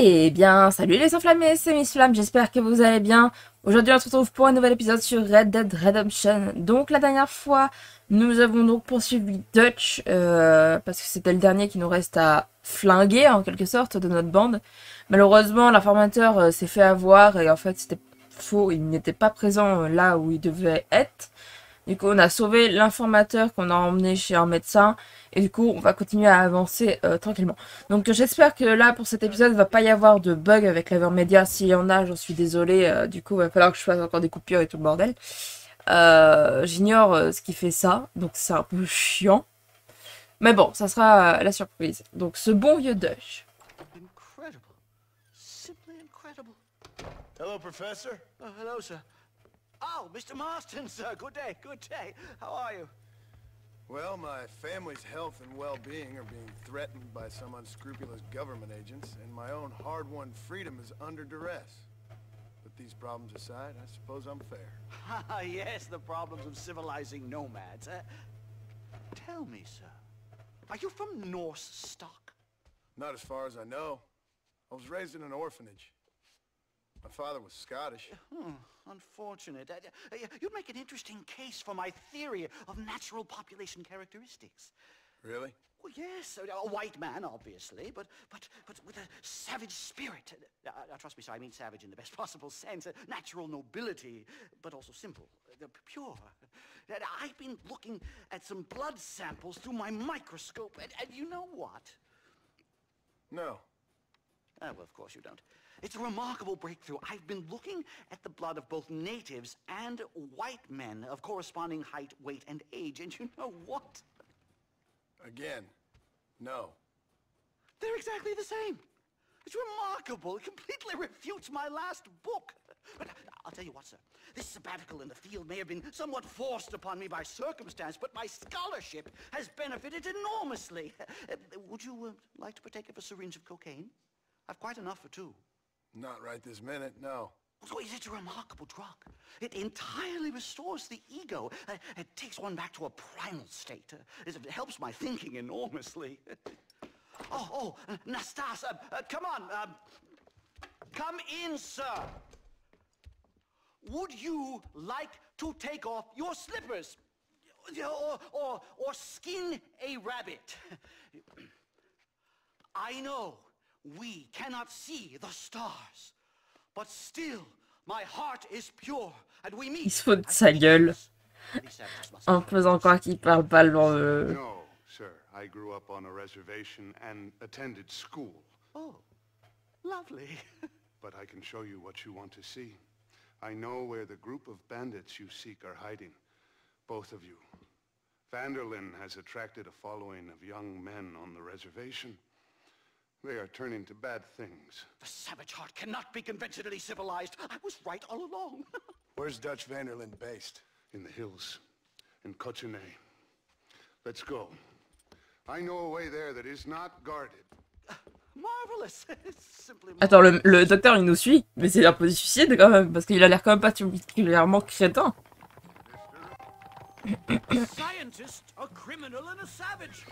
Eh bien, salut les enflammés, c'est Miss Flamme, j'espère que vous allez bien. Aujourd'hui, on se retrouve pour un nouvel épisode sur Red Dead Redemption. Donc, la dernière fois, nous avons donc poursuivi Dutch, parce que c'était le dernier qui nous reste à flinguer, en quelque sorte, de notre bande. Malheureusement, l'informateur s'est fait avoir, et en fait, c'était faux, il n'était pas présent là où il devait être. Du coup, on a sauvé l'informateur qu'on a emmené chez un médecin. Et du coup, on va continuer à avancer tranquillement. Donc, j'espère que là, pour cet épisode, il va pas y avoir de bug avec l'Avermedia. S'il y en a, j'en suis désolée. Du coup, il va falloir que je fasse encore des coupures et tout le bordel. J'ignore ce qui fait ça. Donc, c'est un peu chiant. Mais bon, ça sera la surprise. Donc, ce bon vieux Dutch. Incredible. Simply incredible. Hello, Professor. Hello, sir. Oh, Mr. Marston, sir. Good day, good day. How are you? Well, my family's health and well-being are being threatened by some unscrupulous government agents, and my own hard-won freedom is under duress. But these problems aside, I suppose I'm fair. Yes, the problems of civilizing nomads. Tell me, sir, are you from Norse stock? Not as far as I know. I was raised in an orphanage. My father was Scottish. Unfortunate. You'd make an interesting case for my theory of natural population characteristics. Really? Well, yes, a white man, obviously, but with a savage spirit. Trust me, sir, I mean savage in the best possible sense. Natural nobility, but also simple, pure. I've been looking at some blood samples through my microscope, and you know what? No. Well, of course you don't. It's a remarkable breakthrough. I've been looking at the blood of both natives and white men of corresponding height, weight, and age, and you know what? Again, no. They're exactly the same. It's remarkable. It completely refutes my last book. But I'll tell you what, sir. This sabbatical in the field may have been somewhat forced upon me by circumstance, but my scholarship has benefited enormously. Would you like to partake of a syringe of cocaine? I've quite enough for two. Not right this minute, no. So it's a remarkable drug. It entirely restores the ego. It takes one back to a primal state. It helps my thinking enormously. Nastas, come on. Come in, sir. Would you like to take off your slippers? Or skin a rabbit? I know we cannot see the stars, but still my heart is pure, and we meet. Il se fout de sa gueule en faisant croire qu'il parle pas le... No, sir. I grew up on a reservation and attended school. Oh, lovely. But I can show you what you want to see. I know where the group of bandits you seek are hiding. Both of you. Vanderlyn has attracted a following of young men on the reservation. They are turning to bad things. The savage heart cannot be conventionally civilized. I was right all along. Where's Dutch Vanderlyn based? In the hills. In Cochene. Let's go. I know a way there that is not guarded. Marvelous. Simply marvelous. Attends, le docteur il nous suit, mais c'est un peu du suicide quand même, parce qu'il a l'air quand même particulièrement crétin. A scientist, a criminal, and a savage.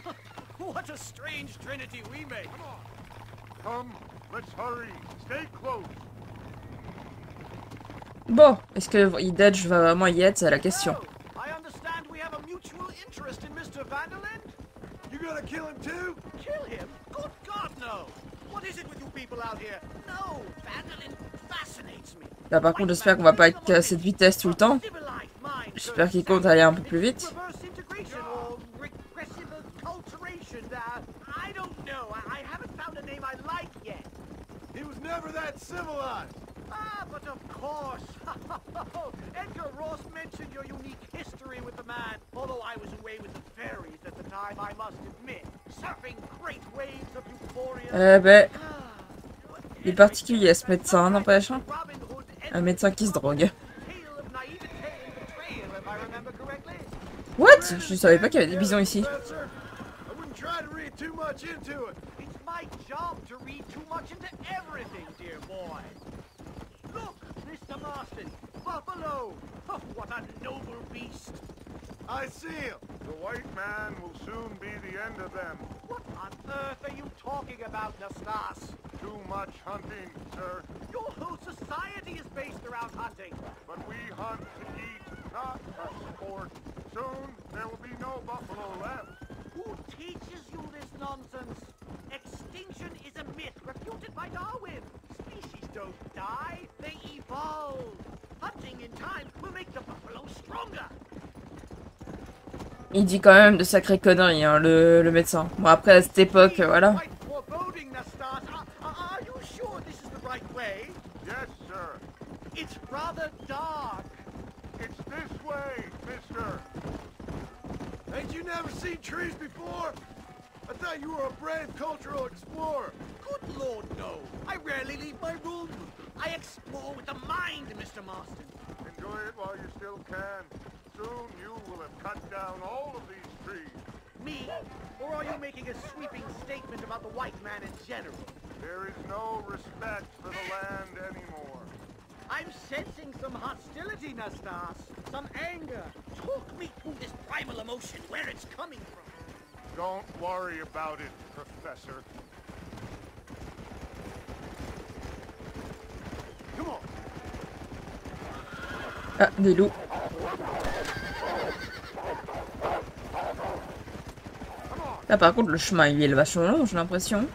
What a strange trinity we make. Come, let's hurry. Stay close. Bon, est-ce que Dutch va vraiment y être, c'est la question. Oh, I understand we have a mutual interest in Mr. Vanderland. You gonna kill him too? Kill him? Good God, no. What is it with you people out here? No, Vanderland fascinates me. Là par contre j'espère qu'on va pas être à cette vitesse tout le temps. J'espère qu'il compte aller un peu plus vite. Reverse integration or regressive acculturation. I don't know. I haven't found a name I like yet. He was never that civilized. Ah, but of course. Edgar Ross mentioned your unique history with the man. Although I was away with the fairies at the time, I must admit. Surfing great waves of euphoria. Eh ben, il est particulier ce médecin, n'empêche. Un médecin qui se drogue. What? Je savais pas qu'il y avait des bisons ici. Professor, I wouldn't try to read too much into it. It's my job to read too much into everything, dear boy. Look, Mr. Marston, buffalo. Oh, what a noble beast. I see him. The white man will soon be the end of them. What on earth are you talking about, Nastas? To too much hunting, sir. Your whole society is based around hunting. But we hunt to eat, not for sport. Soon, there will be no buffalo left. Who teaches you this nonsense? Extinction is a myth refuted by Darwin. Species don't die, they evolve. Hunting in time will make the buffalo stronger. Il dit quand même de sacrées conneries, hein, le médecin. Bon, après, à cette époque, voilà. Quite foreboding, Nastas. Are you sure this is the right way? Yes, sir. It's rather dark. It's this way, mister. Ain't you never seen trees before? I thought you were a brave cultural explorer. Good Lord, no. I rarely leave my room. I explore with the mind, Mr. Marston. Enjoy it while you still can. Soon you will have cut down all of these trees. Me? Or are you making a sweeping statement about the white man in general? There is no respect for the land anymore. I'm sensing some hostility, Nastas. Some anger. Talk me through this primal emotion, where it's coming from. Don't worry about it, Professor. Come on. Ah, des loups. Là, par contre, le chemin, il est vachement long, j'ai l'impression.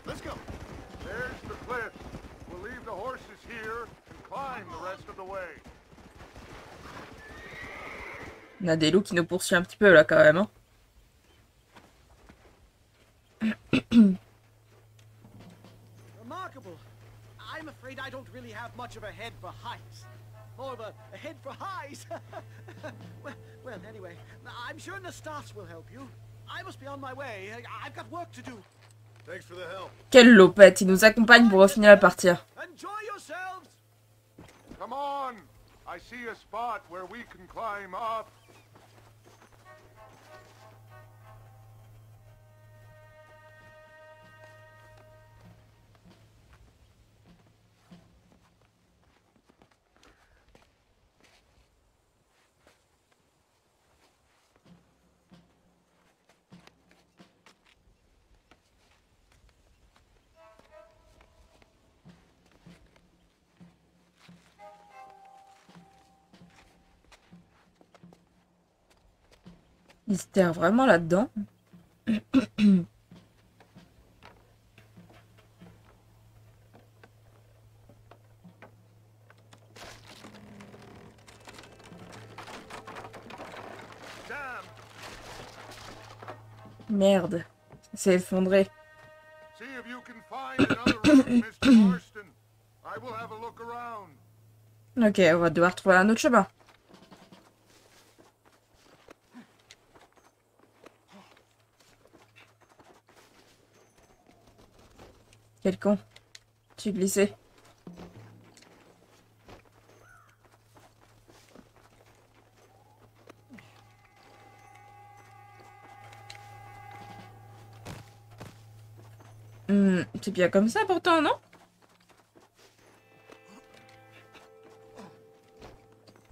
Let's go. There's the cliff. We'll leave the horses here and climb the rest of the way. On a des loups qui nous poursuivent un petit peu, là, quand même. Hein. Remarkable. I'm afraid I don't really have much of a head for heights. More of a head for highs. well, anyway, I'm sure Nastas will help you. I must be on my way. I've got work to do. Thanks for the help. Quelle lopette, il nous accompagne pour finir la partir. Enjoy yourselves. Come on. I see a spot where we can climb up. Il se terre vraiment là-dedans. Merde, ça s'est effondré. See if you can find another route, Mr. Marston. I will have a look around. Ok, on va devoir trouver un autre chemin. Quel con. J'ai glissé. C'est bien comme ça pourtant, non?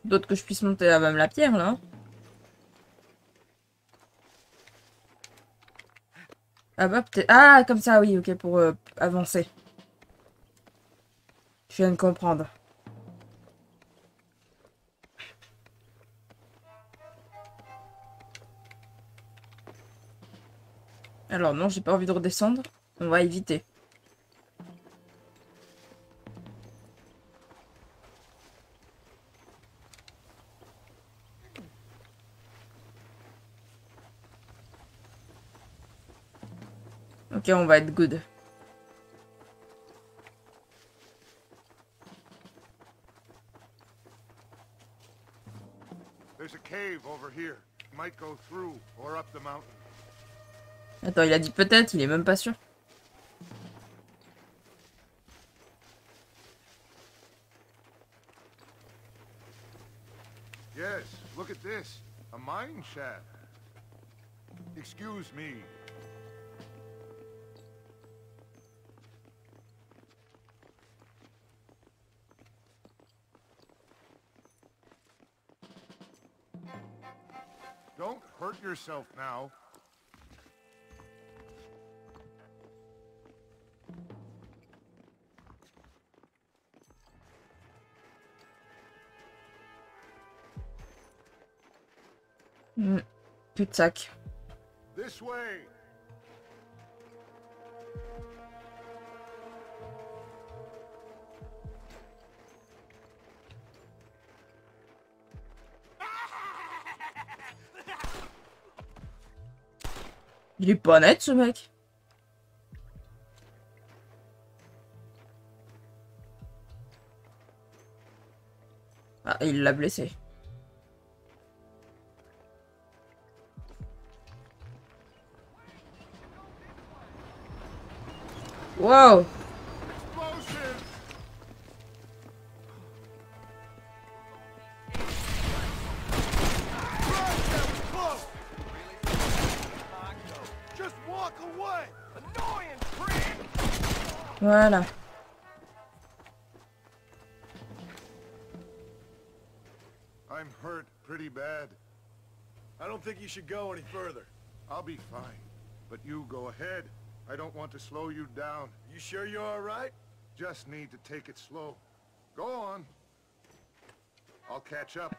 D'autres que je puisse monter à même la pierre, là. Ah bah peut-être... Ah, comme ça, oui, ok, pour avancer. Je viens de comprendre. Alors non, j'ai pas envie de redescendre. On va éviter. Ok, on va être good. There's a cave over here. Might go through or up the mountain. Attends, il a dit peut-être, il est même pas sûr. Yes, look at this. A mine shaft. Excuse me. Don't hurt yourself now. Cul-de-sac. This way. Il est pas net, ce mec. Ah, il l'a blessé. Wow. Just walk away! Annoying prick! Voilà. I'm hurt pretty bad. I don't think you should go any further. I'll be fine. But you go ahead. I don't want to slow you down. You sure you're all right? Just need to take it slow. Go on. I'll catch up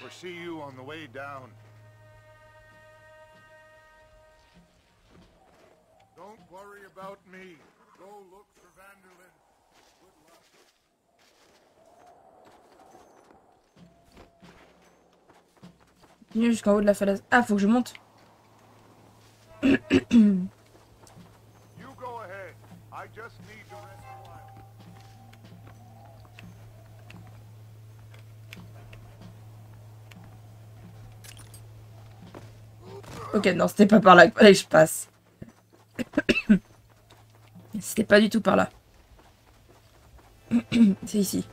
or see you on the way down. Don't worry about me. Go look for Vanderlyn. Good luck. Continue jusqu'en haut de la falaise. Ah, faut que je monte. You go ahead. I just need to rest a while. Ok, non, c'était pas par là qu'il fallait que je passe. C'était pas du tout par là. C'est ici.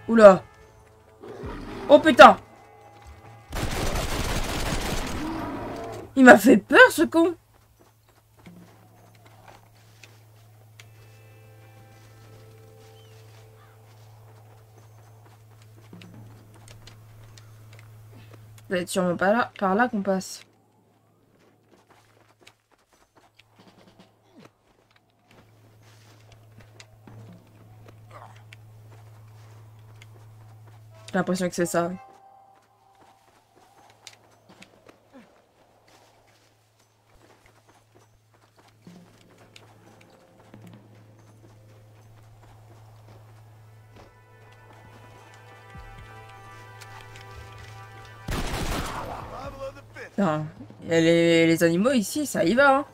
Oula. Oh putain. Il m'a fait peur ce con. Ça va être sûrement pas là, par là qu'on passe. J'ai l'impression que c'est ça. Putain, et les animaux ici, ça y va, hein.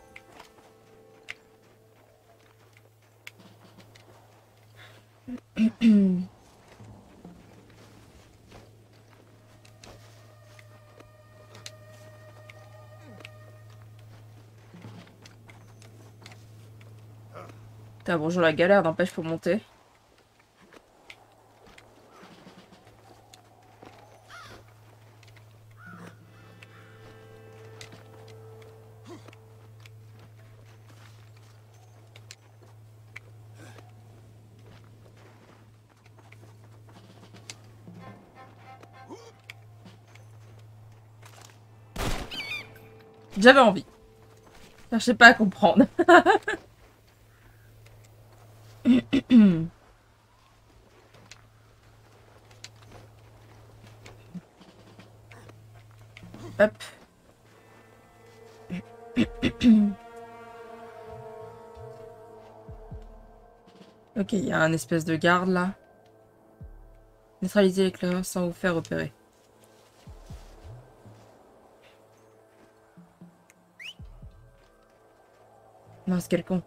Putain, bonjour la galère, n'empêche pour monter. J'avais envie. Je cherchais pas à comprendre. Hop. Ok, il y a un espèce de garde là. Neutraliser l'éclaireur sans vous faire repérer. Mince, quel con.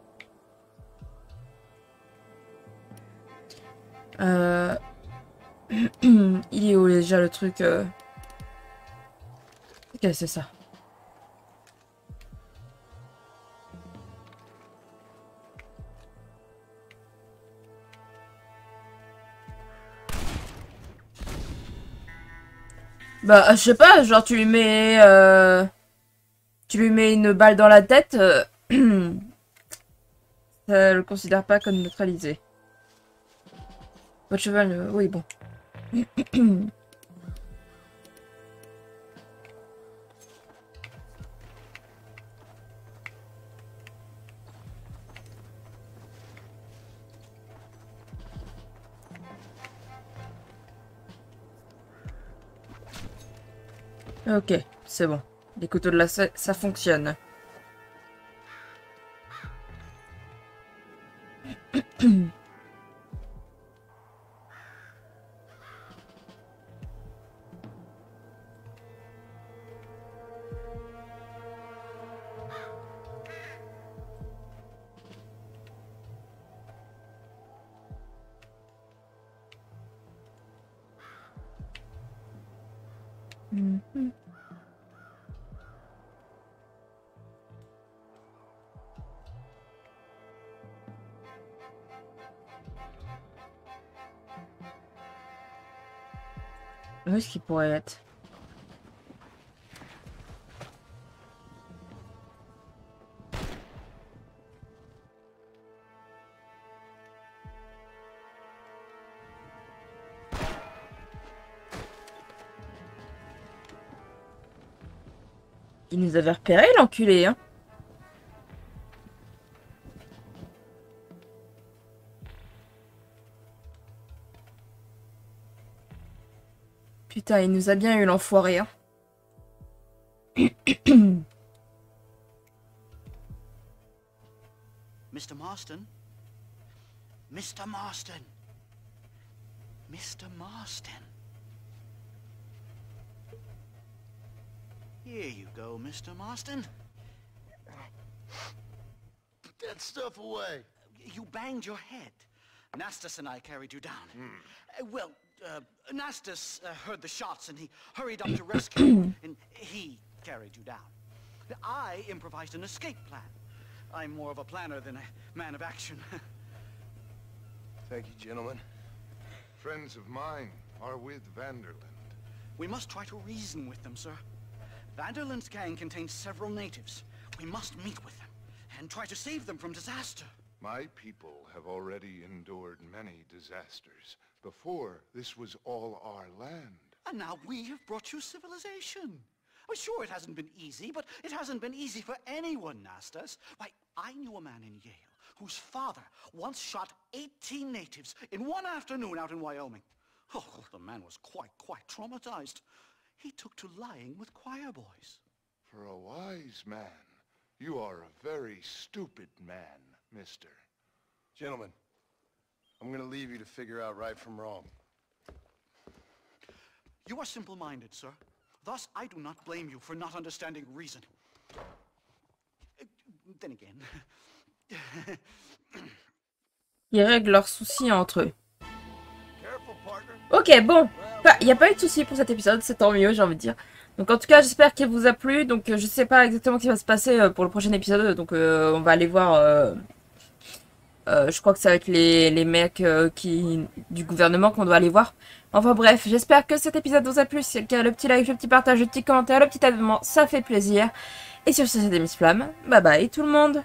Il est où déjà le truc Ok, c'est ça. Bah, je sais pas, genre tu lui mets... Tu lui mets une balle dans la tête, ça le considère pas comme neutralisé. Votre cheval, oui, bon. Ok, c'est bon. Les couteaux de la ça fonctionne. Mhm. Où est-ce qu'il pourrait être? Il nous avait repéré, l'enculé, hein. Putain, il nous a bien eu, l'enfoiré, hein. Mr. Marston? Mr. Marston? Mr. Marston? Here you go, Mr. Marston. Put that stuff away. You banged your head. Nastas and I carried you down. Nastas heard the shots and he hurried up to rescue you, and he carried you down. I improvised an escape plan. I'm more of a planner than a man of action. Thank you, gentlemen. Friends of mine are with Vanderland. We must try to reason with them, sir. Vanderland's gang contains several natives. We must meet with them and try to save them from disaster. My people have already endured many disasters. Before, this was all our land. And now we have brought you civilization. Oh, sure, it hasn't been easy, but it hasn't been easy for anyone, Nastas. Why, I knew a man in Yale whose father once shot 18 natives in one afternoon out in Wyoming. Oh, the man was quite traumatized. He took to lying with choir boys. For a wise man, you are a very stupid man, mister. Gentlemen, I'm gonna leave you to figure out right from wrong. You are simple-minded, sir. Thus, I do not blame you for not understanding reason. Then again... Ils règlent leurs soucis entre eux. Careful, partner. Ok, bon. Il n'y a pas eu de soucis pour cet épisode, c'est tant mieux, j'ai envie de dire. Donc en tout cas, j'espère qu'il vous a plu. Donc je sais pas exactement ce qui va se passer pour le prochain épisode. Donc on va aller voir... je crois que c'est avec les mecs du gouvernement qu'on doit aller voir. Enfin bref, j'espère que cet épisode vous a plu. Si c'est le cas, le petit like, le petit partage, le petit commentaire, le petit abonnement, ça fait plaisir. Et sur ce, c'était Miss Flamme. Bye bye tout le monde.